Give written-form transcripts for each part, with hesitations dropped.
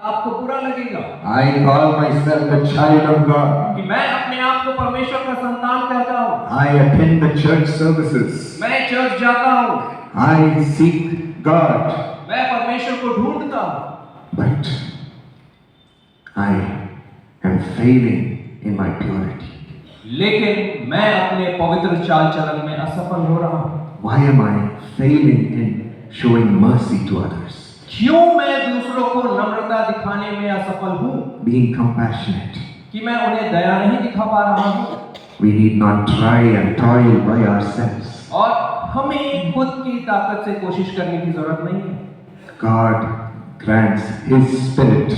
आपको बुरा लगेगा I call myself a child of God. कि मैं अपने आप को परमेश्वर का संतान कहता हूँ, I attend the church services. मैं चर्च जाता हूँ, I seek God. मैं परमेश्वर को ढूंढता हूँ, But I am failing in my purity. लेकिन मैं अपने पवित्र चाल चलन में असफल हो रहा हूँ। Why am I failing in showing mercy to others? क्यों मैं दूसरों को नम्रता दिखाने में असफल हूँ? Being compassionate. कि मैं उन्हें दया नहीं दिखा पा रहा हूँ। We need not try and toil by ourselves. और हमें खुद की ताकत से कोशिश करने की जरूरत नहीं है। God grants His Spirit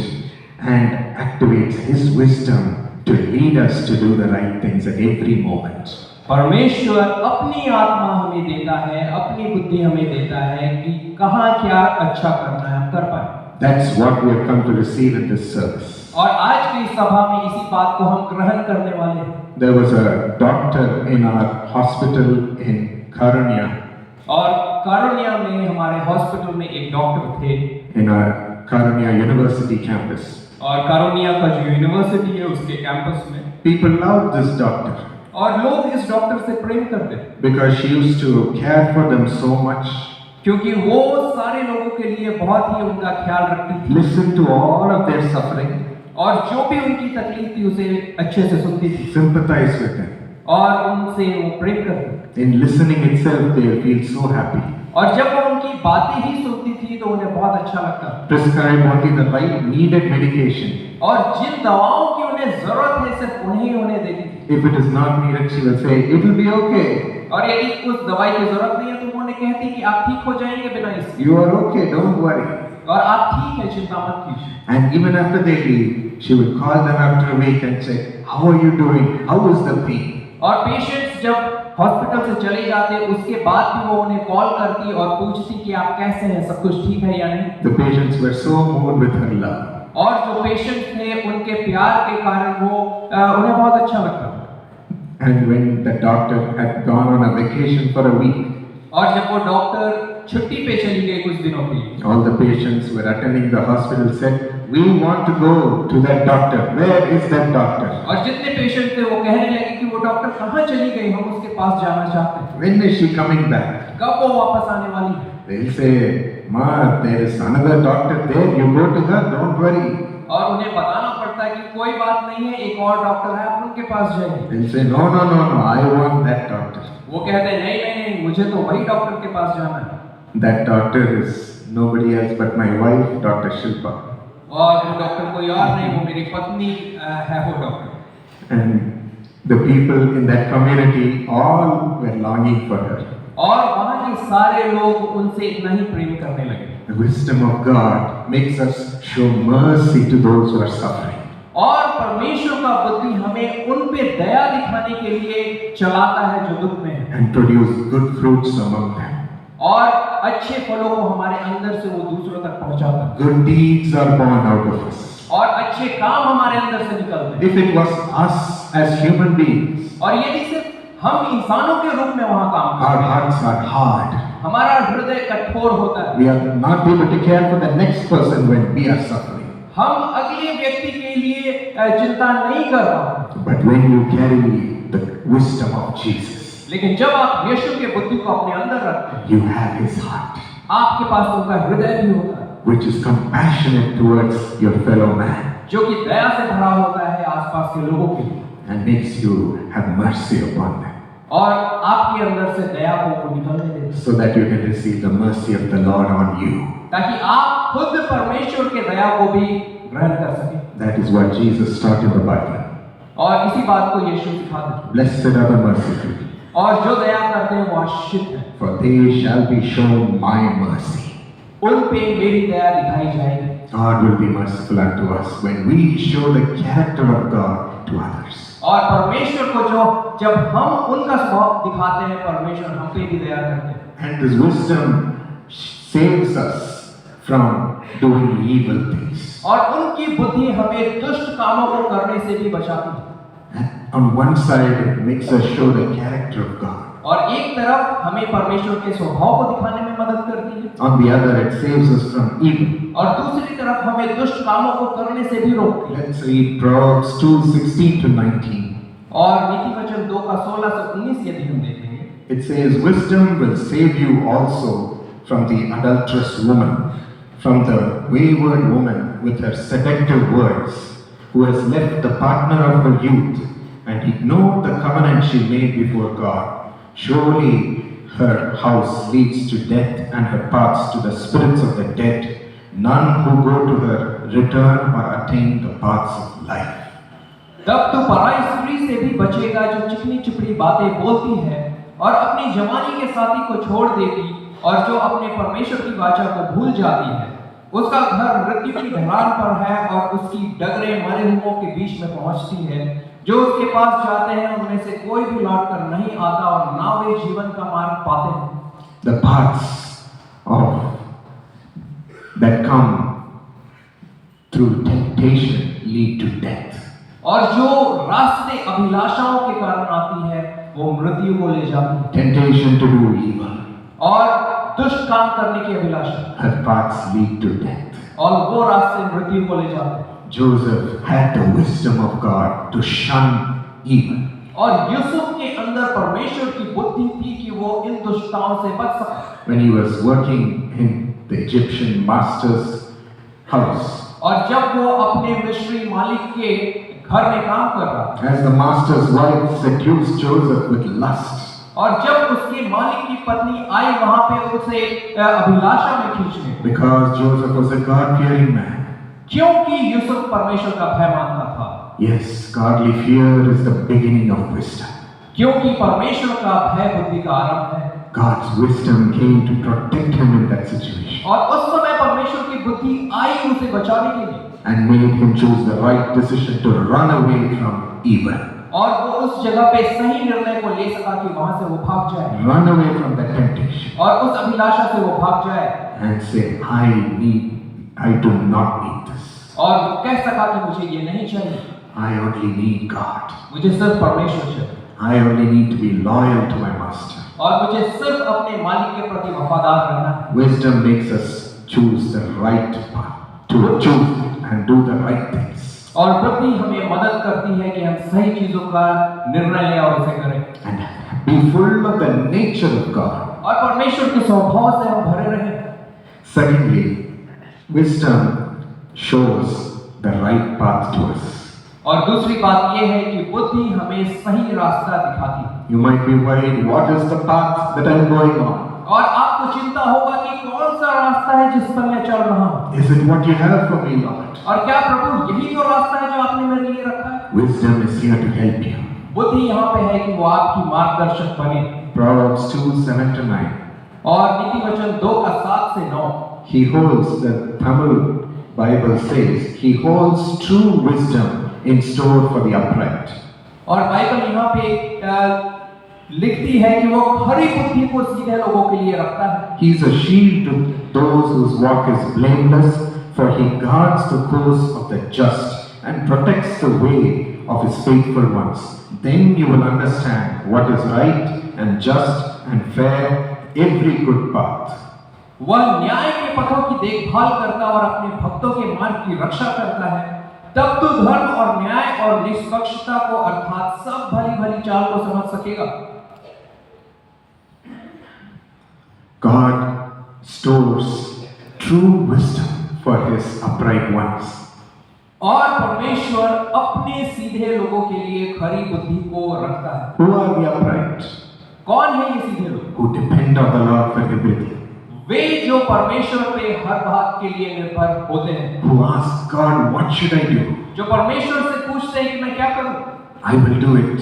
and activates His wisdom to lead us to do the right things at every moment. परमेश्वर अपनी आत्मा हमें देता है, अपनी बुद्धि हमें देता है कि कहाँ क्या अच्छा करना है हम कर पाए। That's what we have come to receive in this service. और आज की सभा में इसी बात को हम ग्रहण करने वाले हैं। There was a doctor in our hospital in Karunya, और कारुण्या में हमारे हॉस्पिटल में एक डॉक्टर थे, in our Karunya University campus. और कारुण्या का जो यूनिवर्सिटी है उसके कैंपस में People loved this doctor और लोग इस डॉक्टर से प्रेम करते हैं because she used to care for them so much, क्योंकि वो सारे लोगों के लिए बहुत ही उनका ख्याल रखती थी listen to all of their suffering, और जो भी उनकी तकलीफ थी उसे अच्छे से सुनती थी sympathize with them. और उनसे वो प्रेम करती। In listening itself, they feel so happy. और जब वो उनकी बातें ही सुनती थी तो उन्हें बहुत अच्छा लगता। Prescribe only the right needed medication. और जिन दवाओं की उन्हें जरूरत है सिर्फ उन्हें देती थी। If it is not needed, she will say, it will be okay. और यदि उस दवाई की जरूरत नहीं है तो वो उन्हें कहती कि आप ठीक हो जाएंगे बिना इसके, You are okay, don't worry. और आप ठीक है, चिंता मत कीजिए। And even after they leave, she would call them after a week and say, how are you doing? How is the pain? और पेशेंट्स जब हॉस्पिटल से चले जाते उसके बाद भी वो उन्हें कॉल करती और पूछती कि आप कैसे हैं, सब कुछ ठीक है या नहीं। The patients were so moved with her love. और जो पेशेंट थे उनके प्यार के कारण वो उन्हें बहुत अच्छा लगता। And when the doctor had gone on a vacation for a week, और जब वो डॉक्टर छुट्टी पे चली गई कुछ दिनों के लिए, all the patients who were attending the hospital said, we want to go to that doctor. Where is that doctor? और जितने पेशेंट थे वो कहने लगे कि वो डॉक्टर कहाँ चली गई, हम उसके पास जाना चाहते हैं। When is she coming back? कब वो वापस आने वाली है? They'll say, Ma, there is another doctor there. You go to her, don't worry. और उन्हें बताना पड़ता है कि कोई बात नहीं है, एक और डॉक्टर है, आप उनके पास जाइए। They'll say, no, no, no, no, I want that doctor. वो कहते हैं नहीं, मुझे तो वही डॉक्टर के पास जाना है। That doctor is nobody else but my wife, Dr. Shilpa. और वो डॉक्टर कोई और नहीं, वो मेरी पत्नी है वो doctor. And the people in that community all were longing for her. और वहाँ के सारे लोग उनसे इतना ही प्रेम करने लगे। The wisdom of God makes us show mercy to those who are suffering. और परमेश्वर का बुद्धि हमें उन पे दया दिखाने के लिए चलाता है जो दुख में है, And produce good fruits among them. और अच्छे फलों को हमारे अंदर से वो दूसरों तक पहुंचाता है, Good deeds are born out of us. और अच्छे काम हमारे अंदर से निकलते हैं। If it was us as human beings, और यदि सिर्फ हम इंसानों के रूप में वहाँ काम our करते हैं, hearts are hard. हमारा हृदय कठोर होता है, We are not able to care for the next person when we are suffering. हम अगले व्यक्ति के लिए चिंता नहीं कर पाते। But when you carry the wisdom of Jesus, लेकिन जब आप यीशु के बुद्धि को अपने अंदर रखते हैं, you have His heart, आपके पास उनका हृदय भी होता है, which is compassionate towards your fellow man, जो कि दया से भरा होता है आसपास के लोगों के लिए, and makes you have mercy upon them, और आपके अंदर से दया को निकलने देते हैं, so that you can receive the mercy of the Lord on you. ताकि आप खुद परमेश्वर के दया को भी ग्रहण कर सकें। That is what Jesus taught in the Bible. और इसी बात को यीशु सिखाते हैं। Blessed are the merciful, और जो दया करते हैं वो आशीषित हैं, for they shall be shown my mercy. उन पे मेरी दया दिखाई जाएगी। God will be merciful unto us when we show the character of God to others. और परमेश्वर को जब हम उनका स्वभाव दिखाते हैं, परमेश्वर हम पे भी दया करते हैं। And this wisdom saves us from doing evil things. और उनकी बुद्धि हमें दुष्ट कामों को करने से भी बचाती है। And on one side, it makes us show the character of God. और एक तरफ हमें परमेश्वर के स्वभाव को दिखाने में मदद करती है, On the other, it saves us from evil. और दूसरी तरफ हमें दुष्ट कामों को करने से भी रोकती है। Let's read Proverbs 2:16 to 19. और नीति वचन 2 का 16 से 19 यदि हम देखेंगे, It says, "Wisdom will save you also from the adulterous woman, from the wayward woman with her seductive words, who has left the partner of her youth and ignored the covenant she made before God. Surely her house leads to death and her paths to the spirits of the dead. None who go to her return or attain the paths of life." तब तू पराई स्त्री से भी बचेगा जो चिकनी चिपड़ी बातें बोलती है और अपनी जवानी के साथी को छोड़ देती और जो अपने परमेश्वर की वाचा को भूल जाती है। उसका घर मृत्यु की ढलान पर है और उसकी डगरें मरे हुओं के बीच में पहुंचती है। जो उसके पास जाते हैं उनमें से कोई भी लौटकर नहीं आता और ना वे जीवन का मार्ग पाते हैं। The paths that come through temptation lead to death. और जो रास्ते अभिलाषाओं के कारण आती है वो मृत्यु को ले जाती है। Temptation to do evil. और दुष्ट काम करने की अभिलाषा, Her paths lead to death. और वो रास्ते मृत्यु को ले जाते हैं। Joseph had the wisdom of God to shun evil. और यूसुफ के अंदर परमेश्वर की बुद्धि थी कि वो इन दुष्टताओं से बच सके। When he was working in the Egyptian master's house, और जब वो अपने मिस्री मालिक के घर में काम कर रहा था, as the master's wife seduced Joseph with lust, और जब उसके मालिक की पत्नी आई वहां पे उसे अभिलाषा में खींचने, because Joseph was a God-fearing man. क्योंकि यूसुफ परमेश्वर का भय मानता था। Yes, godly fear is the beginning of wisdom. क्योंकि परमेश्वर का भय बुद्धि का आरंभ है। God's wisdom came to protect him in that situation और उस समय परमेश्वर की बुद्धि आई उसे बचाने के लिए, and made him choose the right decision to run away from evil. और वो उस जगह पे सही निर्णय को ले सका कि वहां से वो भाग जाए, Run away from that temptation और उस अभिलाषा से वो भाग जाए and say, I do not need this. और वो कह सका कि मुझे ये नहीं चाहिए, I only need God. मुझे सिर्फ परमेश्वर चाहिए, I only need to be loyal to my master. और मुझे सिर्फ अपने मालिक के प्रति वफादार रहना है। Wisdom makes us choose the right path, to choose and do the right things. और बुद्धि हमें मदद करती है कि हम सही चीजों का निर्णय लें और उसे करें, And be full of the nature of God. और परमेश्वर के स्वभाव से हम भरे रहें। Secondly, wisdom shows the right path to us. और दूसरी बात यह है कि बुद्धि हमें सही रास्ता दिखाती है। You might be worried, what is the path that I'm going on? और आपको चिंता होगा कि कौन सा रास्ता है जिस पर मैं चल रहा हूँ, Is it what you have for me, Lord? और क्या प्रभु यही तो रास्ता है जो आपने मेरे लिए रखा है। Wisdom is here to help you. बुद्धि यहाँ पे है कि वो आपकी मार्गदर्शक बने। Proverbs 2:7-9. और नीति वचन 2 का 7 से 9, He holds, the Tamil Bible says, he holds true wisdom in store for the upright. और बाइबल यहाँ पे लिखती है कि वो खरी बुद्धि को सीधे लोगों के लिए रखता है। He is a shield to those whose walk is blameless, for he guards the course of the just and protects the way of his faithful ones. Then you will understand what is right and just and fair, every good path. वह न्याय के पथों की देखभाल करता और अपने भक्तों के मार्ग की रक्षा करता है। तब तो धर्म और न्याय और निष्पक्षता को अर्थात सब भली भली चाल को समझ सकेगा। God stores true wisdom for his upright ones. और परमेश्वर अपने सीधे लोगों के लिए खरी बुद्धि को रखता है। Who are the upright? कौन है ये सीधे लोग? Who depend on the Lord for everything. वे जो परमेश्वर पे हर बात के लिए निर्भर होते हैं। Who ask God, what should I do? जो परमेश्वर से पूछते हैं कि मैं क्या करूं? I will do it.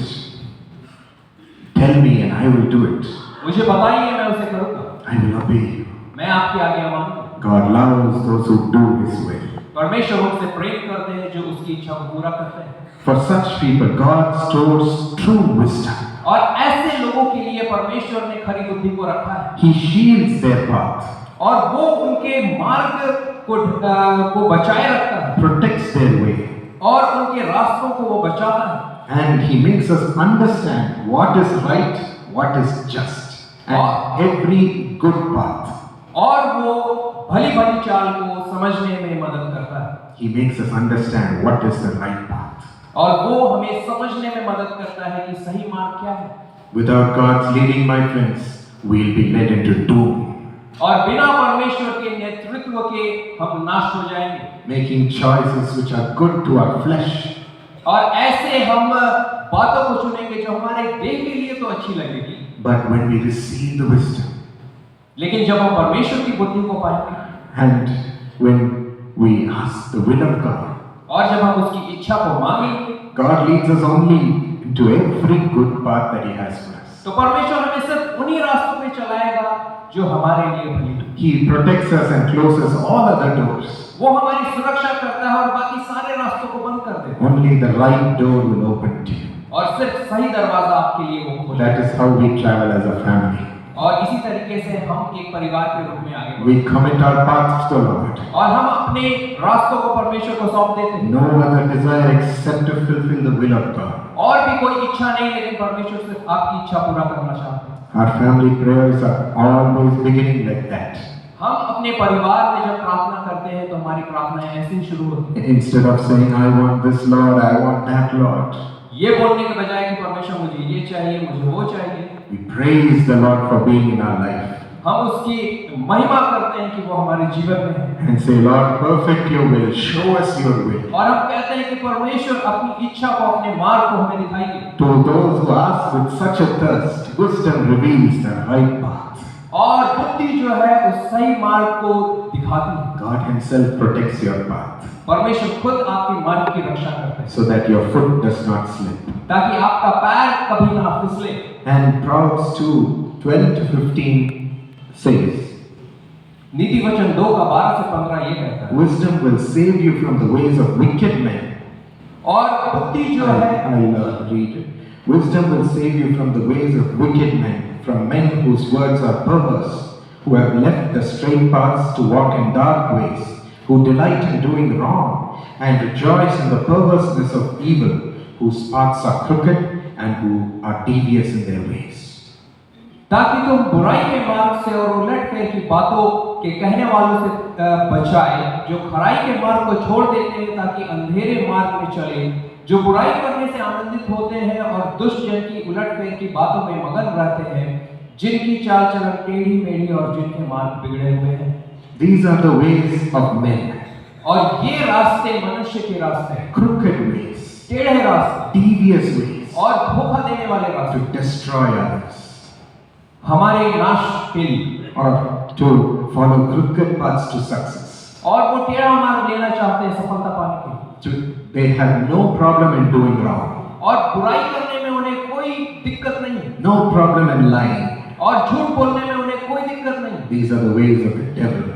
Tell me and I will do it. मुझे बताइए, मैं उसे करूंगा। I will obey you. मैं आपकी आज्ञा मानूंगा। God loves those who do his will. परमेश्वर उनसे प्रेम करते हैं जो उसकी इच्छा को पूरा करते हैं। For such people, God stores true wisdom. और ऐसे लोगों के लिए परमेश्वर ने खरी बुद्धि को रखा है। He shields their path, और वो उनके मार्ग को बचाए रखता है, protects their way, और उनके रास्तों को वो बचाता है। and he makes us understand what is right what is just and every good path. और वो भली भली चाल को समझने में मदद करता है, He makes us understand what is the right path. और वो हमें समझने में मदद करता है कि सही मार्ग क्या है। Without God's leading, my friends, we'll be led into doom, और बिना परमेश्वर के नेतृत्व के हम नाश हो जाएंगे, making choices which are good to our flesh, और ऐसे हम बातों को चुनेंगे जो हमारे देह के लिए तो अच्छी लगेगी, but when we receive the wisdom लेकिन जब हम परमेश्वर की बुद्धि को पाएंगे and when we ask the will of God, और जब हम उसकी इच्छा को मांगेंगे, God leads us only into every good path that He has for us. तो परमेश्वर हमें सिर्फ उन्हीं रास्तों पे चलाएगा जो हमारे लिए भली है। He protects us and closes all other doors. वो हमारी सुरक्षा करता है और बाकी सारे रास्तों को बंद कर देता है, Only the right door will open to you. और सिर्फ सही दरवाजा आपके लिए वो खोलेगा। That is how we travel as a family. और इसी तरीके से हम एक परिवार के रूप में आगे बढ़ते We commit our paths to the Lord. हैं और हम अपने रास्तों को परमेश्वर को सौंप देते हैं। No other desire except to fulfill the will of God. और भी कोई इच्छा नहीं, लेकिन परमेश्वर सिर्फ आपकी इच्छा पूरा करना चाहते हैं। Our family prayers are always beginning like that. हम अपने परिवार में जब प्रार्थना करते हैं तो हमारी प्रार्थनाएं ऐसे ही शुरू होती हैं। Instead of saying, I want this Lord, I want that Lord, ये बोलने के बजाय कि परमेश्वर मुझे ये चाहिए, मुझे वो चाहिए, we praise the Lord for being in our life हम उसकी महिमा करते हैं कि वो हमारे जीवन में है, and say, Lord, perfect your will, show us your will. और हम कहते हैं कि परमेश्वर अपनी इच्छा को, अपने मार्ग को हमें दिखाइए। To those who ask with such a thirst, wisdom reveals the right path. और बुद्धि जो है उस सही मार्ग को दिखाती है। God Himself protects your path परमेश्वर खुद आपके मार्ग की रक्षा करते हैं so that your foot does not slip. ताकि आपका पैर कभी ना फिसले। And Proverbs 2:12-15 says, नीति वचन 2 का 12 से 15 ये कहता है, wisdom will save you from the ways of wicked men. और बुद्धि जो है I read it. Wisdom will save you from the ways of wicked men, from men whose words are perverse, who have left the straight paths to walk in dark ways, who delight in doing wrong and rejoice in the perverseness of evil, whose paths are crooked and who are devious in their ways. ताकि तुम बुराई के मार्ग से और उलटफेर की बातों के कहने वालों से बचाए, जो खराई के मार्ग को छोड़ देते हैं ताकि अंधेरे मार्ग में चले, जो बुराई करने से आनंदित होते हैं और दुष्ट जन की उलटफेर की बातों में मगन रहते हैं, जिनकी चाल चलन टेढ़ी मेढ़ी और जिनके मार्ग बिगड़े हुए हैं। These are the ways of men, और ये रास्ते मनुष्य के रास्ते हैं, crooked ways, टेढ़े रास्ते devious ways, और धोखा देने वाले रास्ते, to destroy others, हमारे नाश के लिए, or to follow crooked paths to success. और वो टेढ़ा मार्ग लेना चाहते हैं सफलता पाने के लिए, They have no problem in doing wrong, और बुराई करने में उन्हें कोई दिक्कत नहीं है, no problem in lying. और झूठ बोलने में उन्हें कोई दिक्कत नहीं है, These are the ways of the devil.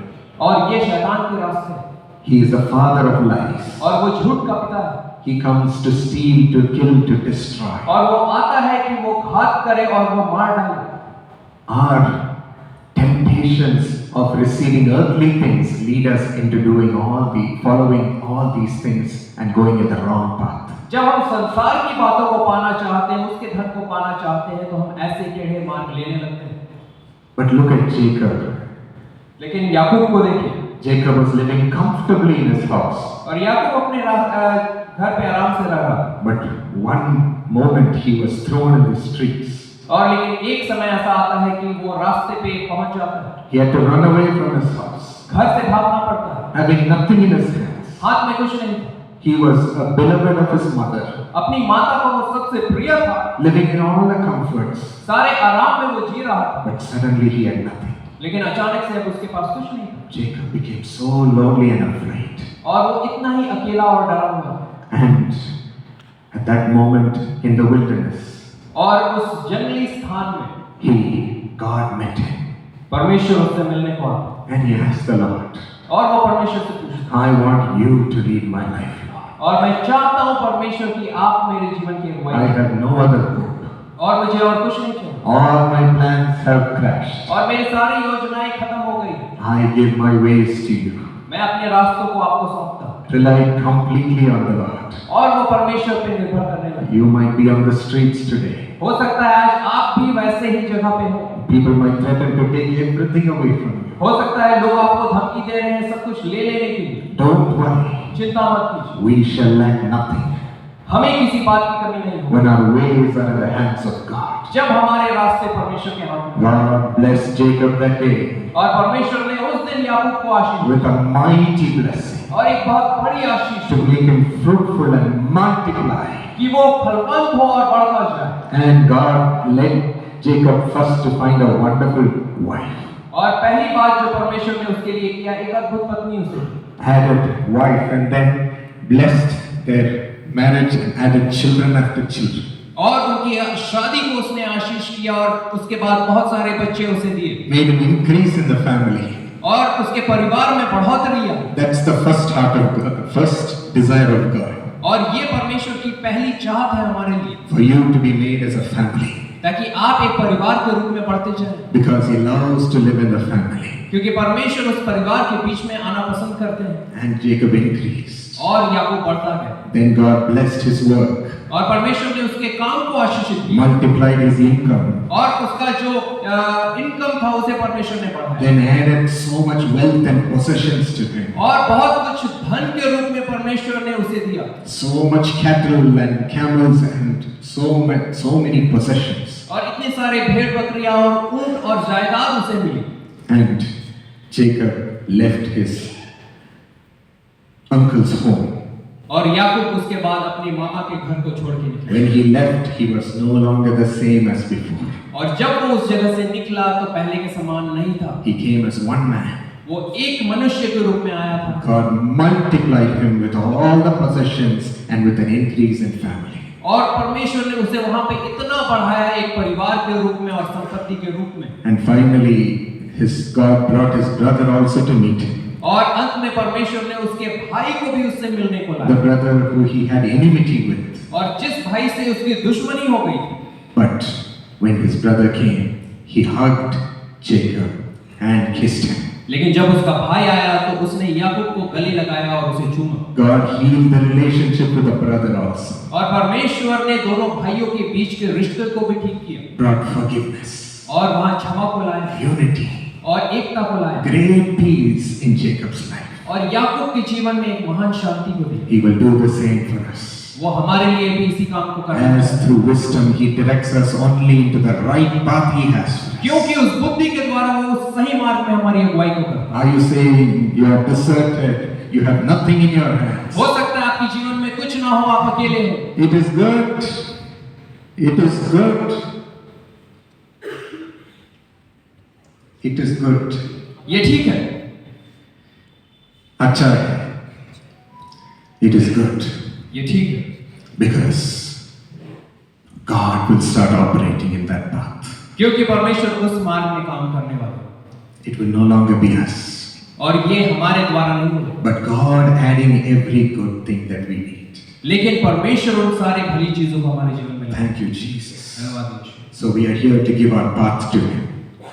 और ये शैतान के रास्ते हैं, He is the father of lies. और वो झूठ का पिता है, He comes to steal, to kill, to destroy. और वो आता है कि वो घात करे और वो मार डाले। Our temptations of receiving earthly things lead us into following all these things and going in the wrong path. जब हम संसार की बातों को पाना चाहते हैं, उसके धन को पाना चाहते हैं, तो हम ऐसे टेढ़े मार्ग लेने लगते हैं। But look at Jacob. लेकिन याकूब को देखिए, Jacob was living comfortably in his house. और याकूब अपने घर पे आराम से रह रहा था, But one moment he was thrown in the streets. और लेकिन एक समय ऐसा आता है कि वो रास्ते पे पहुंच जाता है, He had to run away from his house, घर से भागना पड़ता है, having nothing in his hands. हाथ में कुछ नहीं था, He was a beloved of his mother, अपनी माता को वो सबसे प्रिय था, living in all the comforts. सारे आराम में वो जी रहा था, But suddenly he had nothing. लेकिन अचानक से अब उसके पास कुछ नहीं था, Jacob became so lonely and afraid. और वो इतना ही अकेला और डरा हुआ था। And at that moment in the wilderness, और उस जंगली स्थान में God met him. परमेश्वर उससे मिलने को आता, And he asked the Lord, और वो परमेश्वर से पूछता, I want you to lead my life, Lord. और मैं चाहता हूँ परमेश्वर कि आप मेरे जीवन की अगुवाई I करें, have no other hope. और मुझे और कुछ नहीं चाहिए, All my plans have crashed. और मेरी सारी योजनाएं खत्म हो गई, I give my ways to you. मैं अपने रास्तों को आपको सौंपता हूँ। relied completely on the Lord. और वो परमेश्वर पे निर्भर करने लगे। You might be on the streets today. हो सकता है आज आप भी वैसे ही जगह पे हो। People might threaten to take everything away from you. हो सकता है लोग आपको धमकी दे रहे हैं सब कुछ ले लेने के लिए। Don't worry. चिंता मत कीजिए, We shall lack nothing हमें किसी बात की कमी नहीं होगी। when our ways are in the hands of God. जब हमारे रास्ते परमेश्वर के हाथ में, God blessed Jacob that day और परमेश्वर ने उस दिन याकूब को आशीष with a mighty blessing और एक बहुत बड़ी आशीष to make him fruitful and multiply. कि वो फलवंत हो और बढ़ता जाए। And God led Jacob first to find a wonderful wife. और पहली बात जो परमेश्वर ने उसके लिए किया, एक अद्भुत पत्नी उसे दी। Added wife and then blessed their marriage and added children after children. और उनकी शादी को उसने आशीष किया और उसके बाद बहुत सारे बच्चे उसे दिए Made an increase in the family. और उसके परिवार में बढ़ोतरी आई। That's the first heart of God, first desire of God. और ये परमेश्वर की पहली चाहत है हमारे लिए, For you to be made as a family. ताकि आप एक परिवार के रूप में बढ़ते जाएं। Because He loves to live in the family. क्योंकि परमेश्वर उस परिवार के बीच में आना पसंद करते हैं। And Jacob increased. और याकूब बढ़ता गया Then God blessed his work, और परमेश्वर ने उसके काम को आशीषित किया multiplied his income, और उसका जो इनकम था उसे परमेश्वर ने बढ़ाया then added so much wealth and possessions to him. और बहुत कुछ धन के रूप में परमेश्वर ने उसे दिया So much cattle and camels and so many possessions. और इतने सारे भेड़ बकरियां और ऊंट और जायदाद उसे मिली। And Jacob left his uncle's home. और याकूब उसके बाद अपने मामा के घर को छोड़ के निकला When he left, he was no longer the same as before. और जब वो उस जगह से निकला तो पहले के समान नहीं था। He came as one man. वो एक मनुष्य के रूप में आया था God multiplied him with all the possessions and with an increase in family. और परमेश्वर ने उसे वहां पे इतना बढ़ाया एक परिवार के रूप में और संपत्ति के रूप में। And finally, God brought his brother also to meet him. और अंत में परमेश्वर ने उसके भाई को भी उससे मिलने को The लाया brother who he had enmity with. और जिस भाई से उसकी दुश्मनी हो गई थी। But when his brother came, he hugged Jacob and kissed him. लेकिन जब उसका भाई आया तो उसने याकूब को गले लगाया और उसे चूमा। God healed the relationship with the brother also. और परमेश्वर ने दोनों भाइयों के बीच के रिश्ते को भी ठीक किया Brought forgiveness, और वहां क्षमा को लाया unity, और एकता को लाया great peace in Jacob's life. और याकूब के जीवन में एक महान शांति को दी। He will do the same for us. वो हमारे लिए भी इसी काम को करेगा। As through wisdom, he directs us only into the right path he has for us. क्योंकि उस बुद्धि के द्वारा वो उस सही मार्ग में हमारी अगुवाई को करता है। Are you saying you are deserted, you have nothing in your hands? हो सकता है आपके जीवन में कुछ ना हो, आप अकेले हो। It is good. It is good. It is good. ये ठीक है, अच्छा है. It is good ये ठीक है, because God will start operating in that path. क्योंकि परमेश्वर उस मार्ग में काम करने वाला है It will no longer be us, और ये हमारे द्वारा नहीं होगा, but God adding every good thing that we need. लेकिन परमेश्वर उन सारे भली चीजों को हमारे जीवन में लाए। Thank you, Jesus. धन्यवाद यीशु। So we are here to give our path to Him,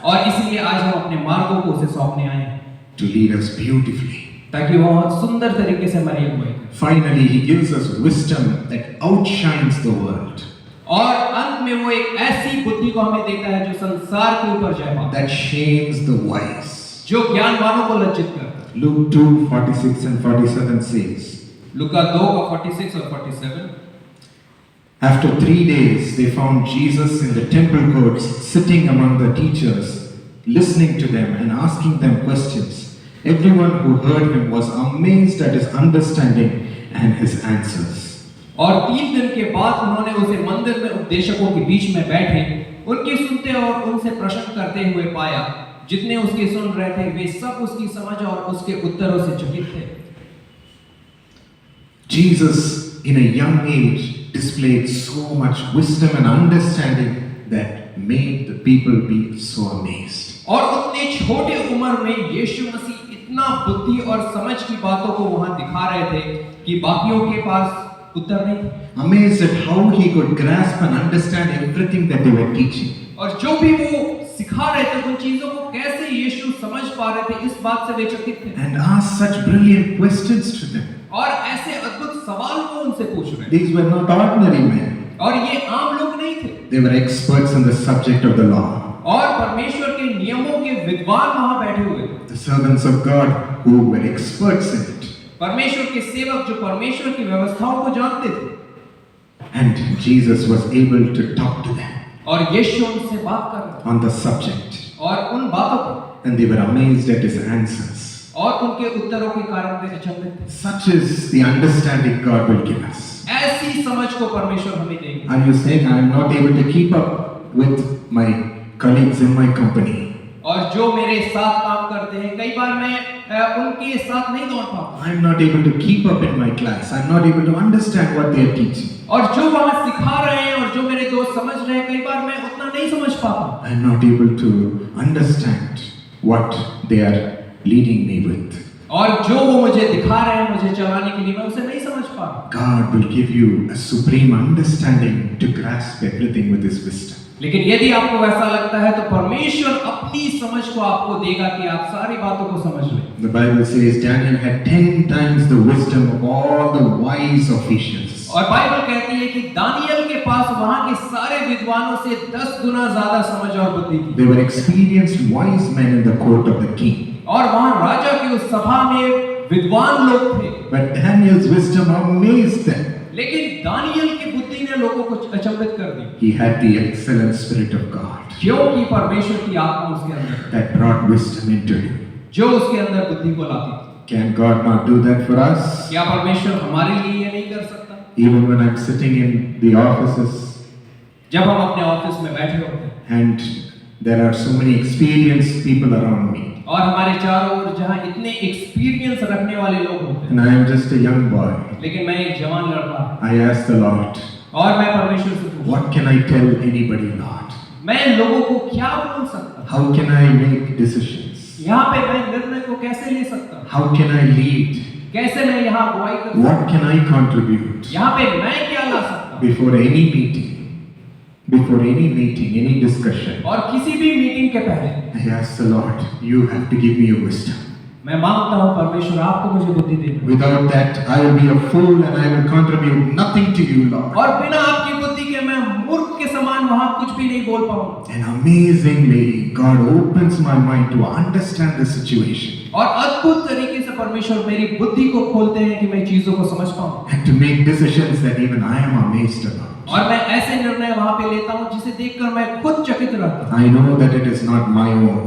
और इसीलिए आज हम अपने मार्गों को उसे सौंपने आए हैं to lead us beautifully. ताकि वो बहुत सुंदर तरीके से हमारी अगुवाई करे। Finally, He gives us wisdom that outshines the world, और अंत में वो एक ऐसी बुद्धि को हमें देता है जो संसार के ऊपर जय पाता है, that shames the wise. जो ज्ञानवानों को लज्जित करता है। Luke 2:46 and 47 says, लूका 2:46 और 47। After 3 days, they found Jesus in the temple courts, sitting among the teachers, listening to them and asking them questions. Everyone who heard him was amazed at his understanding and his answers. और 3 दिन के बाद उन्होंने उसे मंदिर में उपदेशकों के बीच में बैठे उनकी सुनते और उनसे प्रश्न करते हुए पाया। जितने उसकी सुन रहे थे वे सब उसकी समझ और उसके उत्तरों से चकित थे। Jesus, in a young age, displayed so much wisdom and understanding that made the people be so amazed. और उतने छोटे उम्र में यीशु मसीह इतना बुद्धि और समझ की बातों को वहां दिखा रहे थे कि बाकियों के पास उत्तर नहीं थे। Amazed at how he could grasp and understand everything that they were teaching. और जो भी वो सिखा रहे थे उन चीजों को कैसे यीशु समझ पा रहे थे, इस बात से वे चकित थे। And asked such brilliant questions to them. और ऐसे अद्भुत सवाल वो उनसे पूछ रहे हैं। These were not ordinary men. और ये आम लोग नहीं थे। They were experts in the subject of the law. और परमेश्वर के नियमों के विद्वान वहां बैठे हुए थे। The servants of God who were experts in it. परमेश्वर के सेवक जो परमेश्वर की व्यवस्थाओं को जानते थे। And Jesus was able to talk to them और यीशु उनसे बात कर रहे on the subject. थे और उन बातों पर, And they were amazed at his answers. और उनके उत्तरों के कारण वे अचंभित थे। Such is the understanding God will give us. ऐसी समझ को परमेश्वर हमें देंगे। Are you saying I am not able to keep up with my colleagues in my company? और जो मेरे साथ काम करते हैं, कई बार मैं उनके साथ नहीं दौड़ पाता। I am not able to keep up in my class. I am not able to understand what they are teaching. और जो वहाँ सिखा रहे हैं और जो मेरे दोस्त समझ रहे हैं, कई बार मैं उतना नहीं समझ पाता। I am not able to understand what they are leading me with. और जो वो मुझे दिखा रहे हैं, मुझे चलाने के लिए, मैं उसे नहीं समझ पा रहा। God will give you a supreme understanding to grasp everything with His wisdom. लेकिन यदि आपको ऐसा लगता है तो परमेश्वर अपनी समझ को आपको देगा कि आप सारी बातों को समझ लें। The Bible says Daniel had 10 times the wisdom of all the wise officials. और बाइबल कहती है कि दानियल के पास वहां के सारे विद्वानों से 10 गुना ज्यादा समझ और बुद्धि थी। They were experienced wise men in the court of the king. और वहां राजा की उस सभा में विद्वान लोग थे। But Daniel's wisdom amazed them. लेकिन दानियल की बुद्धि ने लोगों को अचंभित कर दी, He had the excellent Spirit of God क्योंकि परमेश्वर की आत्मा उसके अंदर, that brought wisdom into him. जो उसके अंदर बुद्धि को लाती थी। Can God not do that for us? क्या परमेश्वर हमारे लिए ये नहीं कर सकता? Even when I'm sitting in the offices जब हम अपने ऑफिस में बैठे होते हैं and there are so many experienced people around me, और हमारे चारों ओर जहां इतने एक्सपीरियंस रखने वाले लोग होते हैं, and I am just a young boy, लेकिन मैं एक जवान लड़का हूं, I ask the Lord, और मैं परमेश्वर से पूछता what can I tell anybody, Lord? हूं, मैं लोगों को क्या बोल सकता हूं? How can I make decisions? यहाँ पे मैं निर्णय को कैसे ले सकता हूं? How can I lead? कैसे मैं यहाँ अगुवाई कर सकता What can I contribute? हूं? यहाँ पे मैं क्या ला सकता हूँ? Before any meeting, any discussion, और किसी भी मीटिंग के पहले I ask the Lord, you have to give me your wisdom. मैं मांगता हूँ परमेश्वर आपको मुझे बुद्धि देना, Without that, I will be a fool and I will contribute nothing to you, Lord. और बिना आपकी बुद्धि के मैं मूर्ख के समान वहाँ कुछ भी नहीं बोल पाऊंगा। And amazingly, God opens my mind to understand the situation और अद्भुत तरीके से परमेश्वर मेरी बुद्धि को खोलते हैं कि मैं चीजों को समझ पाऊं, and to make decisions that even I am amazed about. और मैं ऐसे निर्णय वहां पे लेता हूं जिसे देखकर मैं खुद चकित रहता हूं, I know that it is not my own,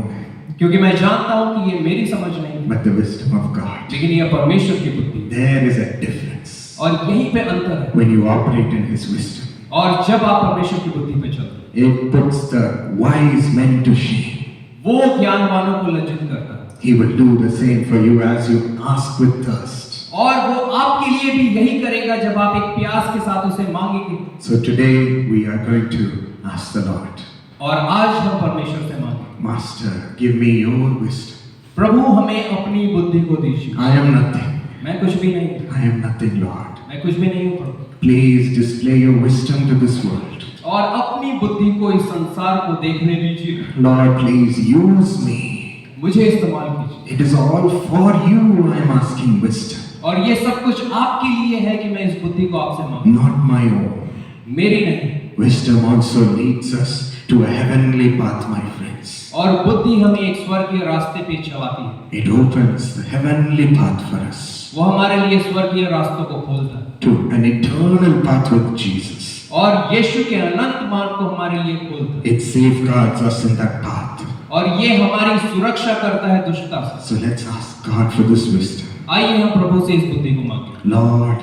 क्योंकि मैं जानता हूं कि ये मेरी समझ नहीं, but the wisdom of God. लेकिन ये परमेश्वर की बुद्धि है। There is a difference और यहीं पे अंतर है। when you operate in His wisdom. और जब आप परमेश्वर की बुद्धि पे चलते हैं, It puts the wise men to shame. वो ज्ञानवानों को लज्जित करता है, He will do the same for you as you ask with thirst. और वो आपके लिए भी यही करेगा जब आप एक प्यास के साथ उसे मांगेंगे। So today we are going to ask the Lord, और आज हम परमेश्वर से मांगे, Master, give me your wisdom. प्रभु हमें अपनी बुद्धि को दीजिए। I am nothing. मैं कुछ भी नहीं, I am nothing, Lord. मैं कुछ भी नहीं हूँ प्रभु। Please display your wisdom to this world. और अपनी बुद्धि को इस संसार को देखने दीजिए। Lord, please use me. मुझे इस्तेमाल कीजिए। It is all for you I am asking wisdom, और ये सब कुछ आपके लिए है कि मैं इस बुद्धि को आपसे मांगू, not my own. मेरी नहीं। Wisdom also leads us to a heavenly path, my friends. और बुद्धि हमें एक स्वर्गीय रास्ते पे चलाती है। It opens the heavenly path for us वो हमारे लिए स्वर्गीय रास्तों को खोलता है, to an eternal path with Jesus. और यीशु के अनंत मार्ग को हमारे लिए खोलता है, It safeguards us in that path. और ये हमारी सुरक्षा करता है दुष्टता से। So let's ask God for this wisdom. आइए हम प्रभु से इस बुद्धि को मांगे। Lord,